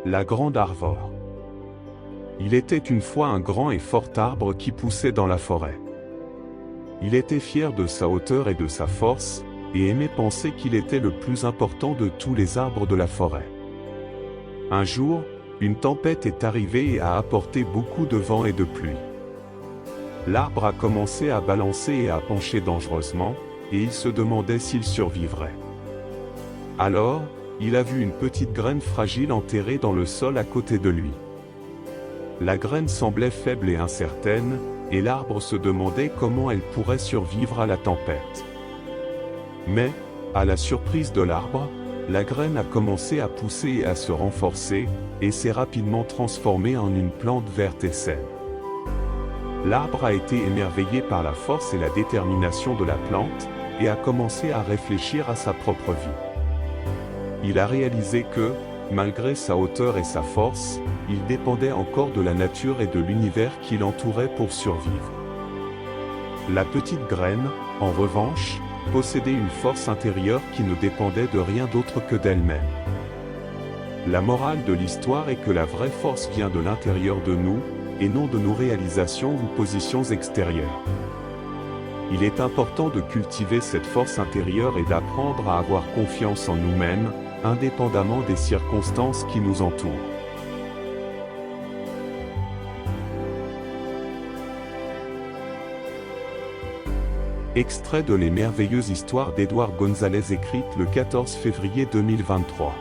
La grande Arvor. Il était une fois un grand et fort arbre qui poussait dans la forêt. Il était fier de sa hauteur et de sa force, et aimait penser qu'il était le plus important de tous les arbres de la forêt. Un jour, une tempête est arrivée et a apporté beaucoup de vent et de pluie. L'arbre a commencé à balancer et à pencher dangereusement, et il se demandait s'il survivrait. Alors, il a vu une petite graine fragile enterrée dans le sol à côté de lui. La graine semblait faible et incertaine, et l'arbre se demandait comment elle pourrait survivre à la tempête. Mais, à la surprise de l'arbre, la graine a commencé à pousser et à se renforcer, et s'est rapidement transformée en une plante verte et saine. L'arbre a été émerveillé par la force et la détermination de la plante, et a commencé à réfléchir à sa propre vie. Il a réalisé que, malgré sa hauteur et sa force, il dépendait encore de la nature et de l'univers qui l'entourait pour survivre. La petite graine, en revanche, possédait une force intérieure qui ne dépendait de rien d'autre que d'elle-même. La morale de l'histoire est que la vraie force vient de l'intérieur de nous, et non de nos réalisations ou positions extérieures. Il est important de cultiver cette force intérieure et d'apprendre à avoir confiance en nous-mêmes, indépendamment des circonstances qui nous entourent. Extrait de Les merveilleuses histoires d'Édouard González écrites le 14 février 2023.